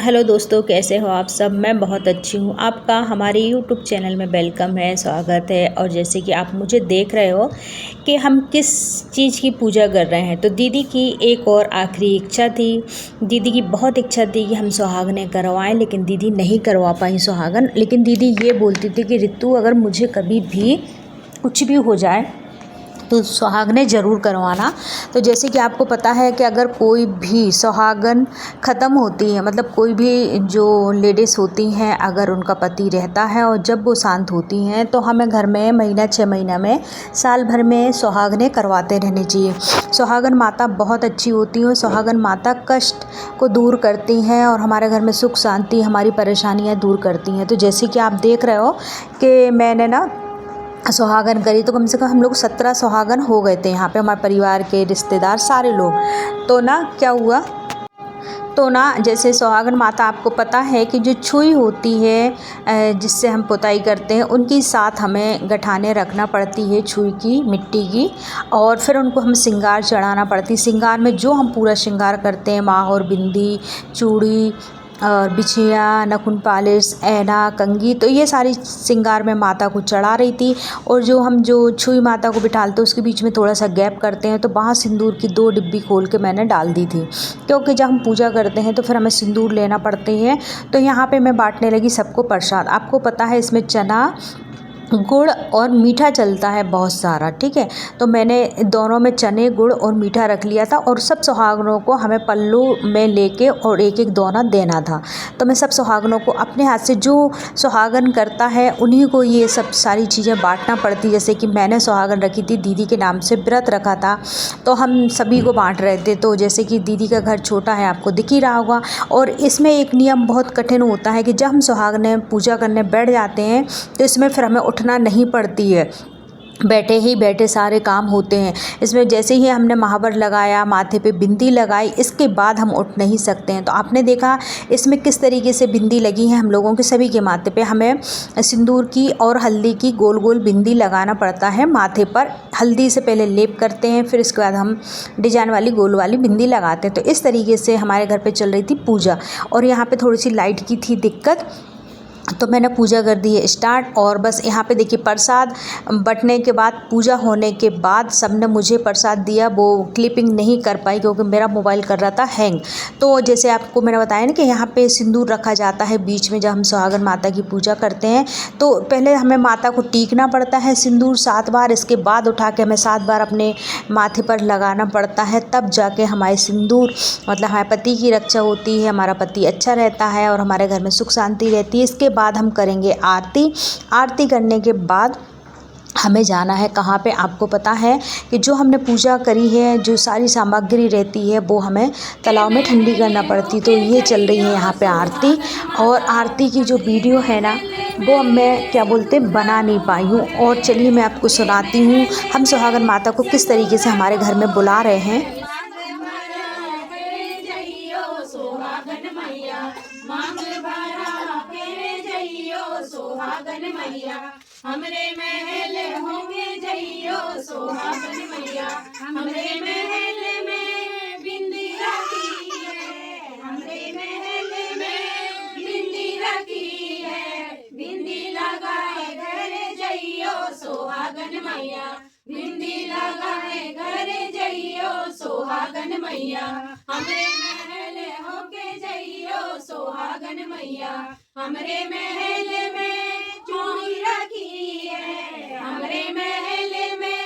Hello दोस्तों, कैसे हो आप सब। मैं बहुत अच्छी हूँ। आपका हमारे यूट्यूब चैनल में वेलकम है, स्वागत है। और जैसे कि आप मुझे देख रहे हो कि हम किस चीज़ की पूजा कर रहे हैं, तो दीदी की एक और आखिरी इच्छा थी। दीदी की बहुत इच्छा थी कि हम सुहागनें करवाएं, लेकिन दीदी नहीं करवा पाई सुहागन। लेकिन दीदी ये बोलती थी कि रितु, अगर मुझे कभी भी कुछ भी हो जाए तो सुहागनें ज़रूर करवाना। तो जैसे कि आपको पता है कि अगर कोई भी सुहागन ख़त्म होती है, मतलब कोई भी जो लेडीज़ होती हैं, अगर उनका पति रहता है और जब वो शांत होती हैं, तो हमें घर में महीना 6 महीना में, साल भर में सुहागनें करवाते रहने चाहिए। सुहागन माता बहुत अच्छी होती हैं। सुहागन माता कष्ट को दूर करती हैं और हमारे घर में सुख शांति, हमारी परेशानियाँ दूर करती हैं। तो जैसे कि आप देख रहे हो कि मैंने ना सुहागन करी, तो कम से कम हम लोग 17 सुहागन हो गए थे यहाँ पे, हमारे परिवार के रिश्तेदार सारे लोग। तो ना क्या हुआ, तो ना जैसे सुहागन माता, आपको पता है कि जो छुई होती है जिससे हम पुताई करते हैं, उनकी साथ हमें गठाने रखना पड़ती है, छुई की, मिट्टी की। और फिर उनको हम श्रृंगार चढ़ाना पड़ती है। श्रृंगार में जो हम पूरा श्रृंगार करते हैं, माहौर, बिंदी, चूड़ी और बिछिया, नखुन पालिश, ऐना, कंघी, तो ये सारी श्रृंगार में माता को चढ़ा रही थी। और जो छुई माता को बिठालते उसके बीच में थोड़ा सा गैप करते हैं, तो वहाँ सिंदूर की 2 डिब्बी खोल के मैंने डाल दी थी, क्योंकि जब हम पूजा करते हैं तो फिर हमें सिंदूर लेना पड़ते हैं। तो यहाँ पे मैं बांटने लगी सबको प्रसाद। आपको पता है इसमें चना, गुड़ और मीठा चलता है बहुत सारा, ठीक है। तो मैंने दोनों में चने, गुड़ और मीठा रख लिया था। और सब सुहागनों को हमें पल्लू में लेके और एक एक दोना देना था। तो मैं सब सुहागनों को अपने हाथ से, जो सुहागन करता है उन्हीं को ये सब सारी चीज़ें बांटना पड़ती। जैसे कि मैंने सुहागन रखी थी, दीदी के नाम से व्रत रखा था, तो हम सभी को बांट रहे थे। तो जैसे कि दीदी का घर छोटा है, आपको दिख ही रहा होगा। और इसमें एक नियम बहुत कठिन होता है कि जब हम सुहागनें पूजा करने बैठ जाते हैं, तो इसमें फिर हमें उठना नहीं पड़ती है, बैठे ही बैठे सारे काम होते हैं। इसमें जैसे ही हमने महावर लगाया, माथे पे बिंदी लगाई, इसके बाद हम उठ नहीं सकते हैं। तो आपने देखा इसमें किस तरीके से बिंदी लगी है हम लोगों के सभी के माथे पे। हमें सिंदूर की और हल्दी की गोल गोल बिंदी लगाना पड़ता है माथे पर। हल्दी से पहले लेप करते हैं, फिर इसके बाद हम डिजाइन वाली गोल वाली बिंदी लगाते हैं। तो इस तरीके से हमारे घर पर चल रही थी पूजा। और यहाँ पर थोड़ी सी लाइट की थी दिक्कत, तो मैंने पूजा कर दी है स्टार्ट। और बस यहाँ पे देखिए, प्रसाद बंटने के बाद, पूजा होने के बाद सबने मुझे प्रसाद दिया। वो क्लिपिंग नहीं कर पाई क्योंकि मेरा मोबाइल कर रहा था हैंग। तो जैसे आपको मैंने बताया ना कि यहाँ पे सिंदूर रखा जाता है बीच में, जब हम सुहागन माता की पूजा करते हैं तो पहले हमें माता को टीकना पड़ता है सिंदूर 7 बार। इसके बाद उठा के हमें 7 बार अपने माथे पर लगाना पड़ता है, तब जाके हमारे सिंदूर, मतलब हमारे पति की रक्षा होती है, हमारा पति अच्छा रहता है और हमारे घर में सुख शांति रहती है। इसके बाद हम करेंगे आरती। आरती करने के बाद हमें जाना है कहाँ पे, आपको पता है कि जो हमने पूजा करी है, जो सारी सामग्री रहती है, वो हमें तालाब में ठंडी करना पड़ती। तो ये चल रही है यहाँ पे आरती। और आरती की जो वीडियो है ना, वो मैं क्या बोलते बना नहीं पाई हूँ। और चलिए मैं आपको सुनाती हूँ हम सुहागन माता को किस तरीके से हमारे घर में बुला रहे हैं। सुहागन मैया हमरे महल होंगे जइयो, सुहागन मैया हमरे महल में बिंदी रखी है, हमरे महल में बिंदी रखी है। बिंदी लगाए घर जइयो, सुहागन मैया बिंदी लगाए घर जइयो, सुहागन मैया हमरे महल होके जइयो, सुहागन मैया हमरे महल में चूड़ी रखी है, हमरे महल में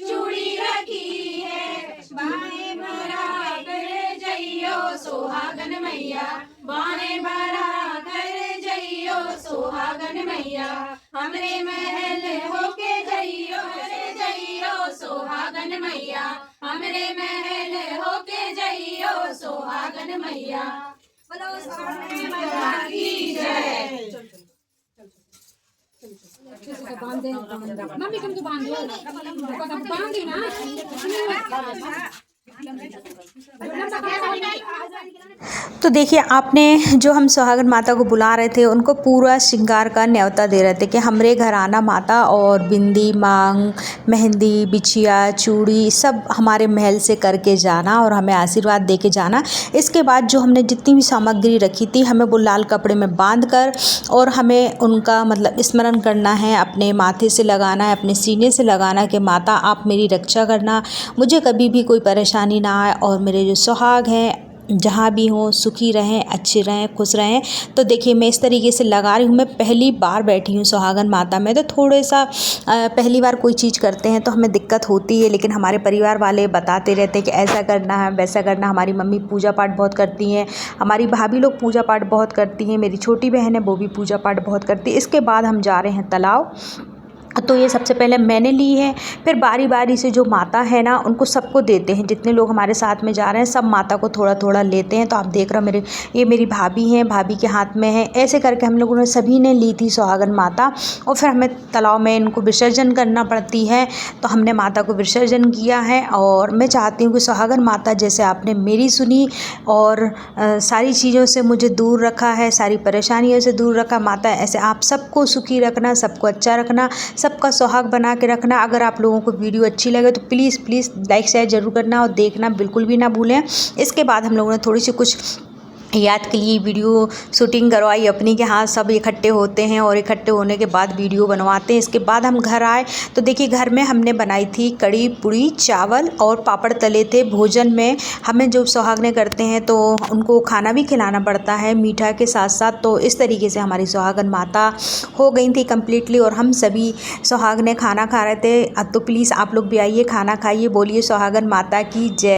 चूड़ी रखी है। बाएं भरा कर जइयो, सुहागन मैया बाएं भरा कर जइयो, सुहागन मैया हमरे महल होके जइयो, जइयो सुहागन मैया हमरे महल होके जइयो, सुहागन मैया। बोलो सुहागन मैया की जय। मम्मी तुम तो बांध दो, बांध ना। तो देखिए, आपने जो हम सुहागन माता को बुला रहे थे उनको पूरा श्रृंगार का न्योता दे रहे थे कि हमरे घर आना माता, और बिंदी, मांग, मेहंदी, बिछिया, चूड़ी सब हमारे महल से करके जाना और हमें आशीर्वाद दे के जाना। इसके बाद जो हमने जितनी भी सामग्री रखी थी हमें वो लाल कपड़े में बांध कर और हमें उनका मतलब स्मरण करना है, अपने माथे से लगाना है, अपने सीने से लगाना कि माता आप मेरी रक्षा करना, मुझे कभी भी कोई परेशानी ना आए और मेरे जो सुहाग हैं जहाँ भी हों सुखी रहें, अच्छे रहें, खुश रहें। तो देखिए, मैं इस तरीके से लगा रही हूँ। मैं पहली बार बैठी हूँ सुहागन माता में, तो थोड़े सा पहली बार कोई चीज़ करते हैं तो हमें दिक्कत होती है, लेकिन हमारे परिवार वाले बताते रहते हैं कि ऐसा करना है, वैसा करना। हमारी मम्मी पूजा पाठ बहुत करती हैं, हमारी भाभी लोग पूजा पाठ बहुत करती हैं, मेरी छोटी बहन है वो भी पूजा पाठ बहुत करती है। इसके बाद हम जा रहे हैं तालाब। तो ये सबसे पहले मैंने ली है, फिर बारी बारी से जो माता है ना उनको सबको देते हैं, जितने लोग हमारे साथ में जा रहे हैं सब माता को थोड़ा थोड़ा लेते हैं। तो आप देख रहे हो ये मेरी भाभी हैं, भाभी के हाथ में है। ऐसे करके हम लोगों ने सभी ने ली थी सुहागन माता, और फिर हमें तालाब में इनको विसर्जन करना पड़ती है। तो हमने माता को विसर्जन किया है, और मैं चाहती हूँ कि सुहागन माता जैसे आपने मेरी सुनी और सारी चीज़ों से मुझे दूर रखा है, सारी परेशानियों से दूर रखा, माता ऐसे आप सबको सुखी रखना, सबको अच्छा रखना, सबका सुहाग बना के रखना। अगर आप लोगों को वीडियो अच्छी लगे तो प्लीज़ लाइक शेयर ज़रूर करना और देखना बिल्कुल भी ना भूलें। इसके बाद हम लोगों ने थोड़ी सी कुछ याद के लिए वीडियो शूटिंग करवाई अपनी, कि हाँ सब इकट्ठे होते हैं और इकट्ठे होने के बाद वीडियो बनवाते हैं। इसके बाद हम घर आए तो देखिए, घर में हमने बनाई थी कड़ी, पूड़ी, चावल और पापड़ तले थे। भोजन में हमें जो सुहागने करते हैं तो उनको खाना भी खिलाना पड़ता है मीठा के साथ साथ। तो इस तरीके से हमारी सुहागन माता हो गई थी कम्प्लीटली, और हम सभी सुहागने खाना खा रहे थे। तो प्लीज़ आप लोग भी आइए, खाना खाइए, बोलिए सुहागन माता की जय।